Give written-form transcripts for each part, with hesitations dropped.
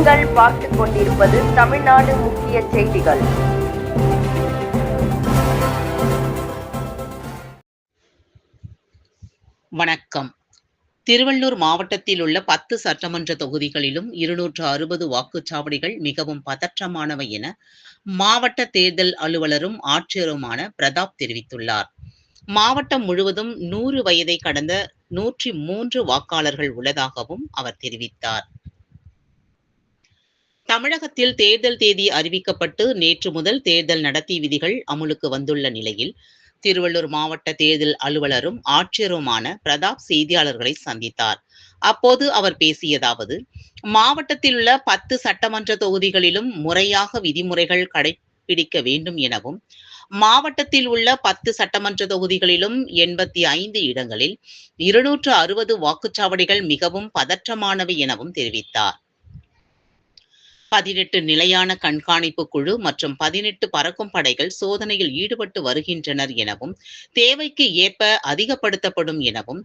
நீங்கள் பார்த்துக் கொண்டிருப்பது தமிழ்நாடு முக்கிய செய்திகள். வணக்கம். திருவள்ளூர் மாவட்டத்தில் உள்ள 10 சட்டமன்ற தொகுதிகளிலும் 260 வாக்குச்சாவடிகள் மிகவும் பதற்றமானவை என மாவட்ட தேர்தல் அலுவலரும் ஆட்சியருமான பிரதாப் தெரிவித்துள்ளார். மாவட்டம் முழுவதும் 100 வயதை கடந்த 103 வாக்காளர்கள் உள்ளதாகவும் அவர் தெரிவித்தார். தமிழகத்தில் தேர்தல் தேதி அறிவிக்கப்பட்டு நேற்று முதல் தேர்தல் நடத்தை விதிகள் அமுலுக்கு வந்துள்ள நிலையில் திருவள்ளூர் மாவட்ட தேர்தல் அலுவலரும் ஆட்சியருமான பிரதாப் செய்தியாளர்களை சந்தித்தார். அப்போது அவர் பேசியதாவது, மாவட்டத்தில் உள்ள 10 சட்டமன்ற தொகுதிகளிலும் முறையாக விதிமுறைகள் கடைபிடிக்க வேண்டும் எனவும், மாவட்டத்தில் உள்ள 10 சட்டமன்ற தொகுதிகளிலும் 85 இடங்களில் 260 வாக்குச்சாவடிகள் மிகவும் பதற்றமானவை எனவும் தெரிவித்தார். 18 நிலையான கண்காணிப்பு குழு மற்றும் 18 பறக்கும் படைகள் சோதனையில் ஈடுபட்டு வருகின்றனர் எனவும், தேவைக்கு ஏற்ப அதிகப்படுத்தப்படும் எனவும்,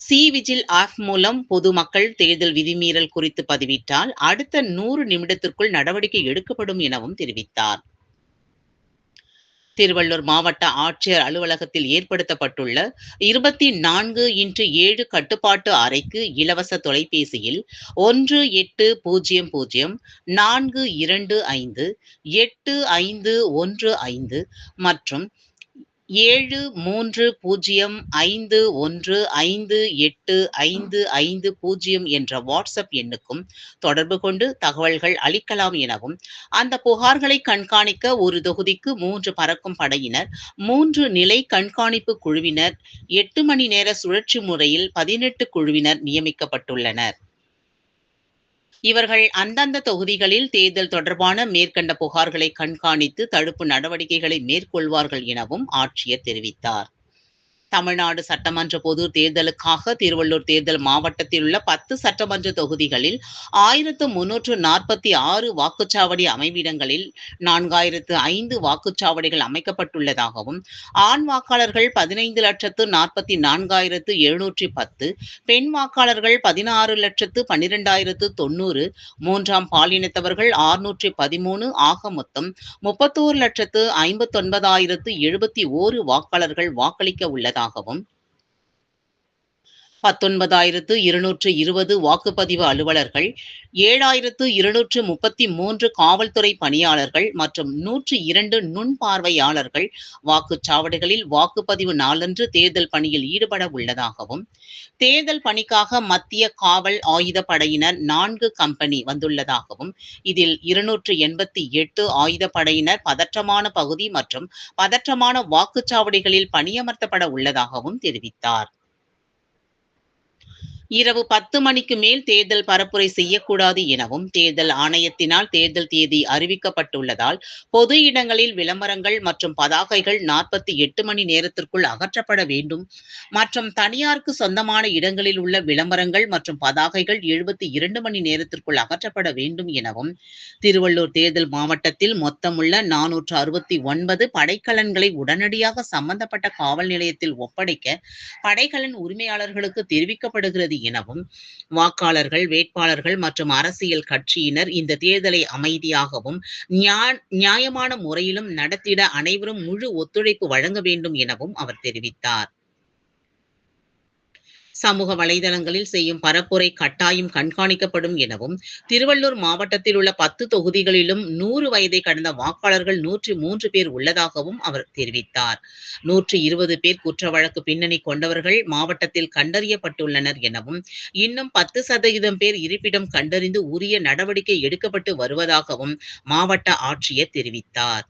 சி-விஜில் ஆப் மூலம் பொதுமக்கள் தேர்தல் விதிமீறல் குறித்து பதிவிட்டால் அடுத்த 100 நிமிடத்திற்குள் நடவடிக்கை எடுக்கப்படும் எனவும் தெரிவித்தார். திருவள்ளூர் மாவட்ட ஆட்சியர் அலுவலகத்தில் ஏற்படுத்தப்பட்டுள்ள 24x7 கட்டுப்பாட்டு அறைக்கு இலவச தொலைபேசியில் 1804258515 மற்றும் 730515585550 என்ற வாட்ஸ்அப் எண்ணுக்கும் தொடர்பு கொண்டு தகவல்கள் அளிக்கலாம் எனவும், அந்த புகார்களை கண்காணிக்க ஒரு தொகுதிக்கு 3 பறக்கும் படையினர், 3 நிலை கண்காணிப்பு குழுவினர், 8 மணி நேர சுழற்சி முறையில் 18 குழுவினர் நியமிக்கப்பட்டுள்ளனர். இவர்கள் அந்தந்த தொகுதிகளில் தேர்தல் தொடர்பான மேற்கண்ட புகார்களை கண்காணித்து தடுப்பு நடவடிக்கைகளை மேற்கொள்வார்கள் எனவும் ஆட்சியர் தெரிவித்தார். தமிழ்நாடு சட்டமன்ற பொது தேர்தலுக்காக திருவள்ளூர் தேர்தல் மாவட்டத்தில் உள்ள 10 சட்டமன்ற தொகுதிகளில் 1346 வாக்குச்சாவடி அமைவிடங்களில் 4005 வாக்குச்சாவடிகள் அமைக்கப்பட்டுள்ளதாகவும், ஆண் வாக்காளர்கள் 15,44,710, பெண் வாக்காளர்கள் 16,12,90, மூன்றாம் பாலினத்தவர்கள் 613 ஆக மொத்தம் 31,59,071 வாக்காளர்கள் வாக்களிக்க உள்ளதாகவும், 19,220 வாக்குப்பதிவு அலுவலர்கள், 7,233 காவல்துறை பணியாளர்கள் மற்றும் 102 நுண்பார்வையாளர்கள் வாக்குச்சாவடிகளில் வாக்குப்பதிவு நாளன்று தேர்தல் பணியில் ஈடுபட உள்ளதாகவும், தேர்தல் பணிக்காக மத்திய காவல் ஆயுதப்படையினர் 4 கம்பெனி வந்துள்ளதாகவும், இதில் 288 ஆயுதப்படையினர் பதற்றமான பகுதி மற்றும் பதற்றமான வாக்குச்சாவடிகளில் பணியமர்த்தப்பட உள்ளதாகவும் தெரிவித்தார். இரவு 10 மணிக்கு மேல் தேர்தல் பரப்புரை செய்யக்கூடாது எனவும், தேர்தல் ஆணையத்தினால் தேர்தல் தேதி அறிவிக்கப்பட்டுள்ளதால் பொது இடங்களில் விளம்பரங்கள் மற்றும் பதாகைகள் 48 மணி நேரத்திற்குள் அகற்றப்பட வேண்டும் மற்றும் தனியாருக்கு சொந்தமான இடங்களில் உள்ள விளம்பரங்கள் மற்றும் பதாகைகள் 72 மணி நேரத்திற்குள் அகற்றப்பட வேண்டும் எனவும், திருவள்ளூர் தேர்தல் மாவட்டத்தில் மொத்தமுள்ள 469 படைக்கலன்களை உடனடியாக சம்பந்தப்பட்ட காவல் நிலையத்தில் ஒப்படைக்க படைக்கலன் உரிமையாளர்களுக்கு தெரிவிக்கப்படுகிறது எனவும், வாக்காளர்கள், வேட்பாளர்கள் மற்றும் அரசியல் கட்சியினர் இந்த தேர்தலை அமைதியாகவும் நியாயமான முறையிலும் நடத்திட அனைவரும் முழு ஒத்துழைப்பு வழங்க வேண்டும் எனவும் அவர் தெரிவித்தார். சமூக வலைதளங்களில் செய்யும் பரப்புரை கட்டாயம் கண்காணிக்கப்படும் எனவும், திருவள்ளூர் மாவட்டத்தில் உள்ள 10 தொகுதிகளிலும் 100 வயதை கடந்த வாக்காளர்கள் 103 பேர் உள்ளதாகவும் அவர் தெரிவித்தார். 120 பேர் குற்ற வழக்கு பின்னணி கொண்டவர்கள் மாவட்டத்தில் கண்டறியப்பட்டுள்ளனர் எனவும், இன்னும் 10% பேர் இருப்பிடம் கண்டறிந்து உரிய நடவடிக்கை எடுக்கப்பட்டு வருவதாகவும் மாவட்ட ஆட்சியர் தெரிவித்தார்.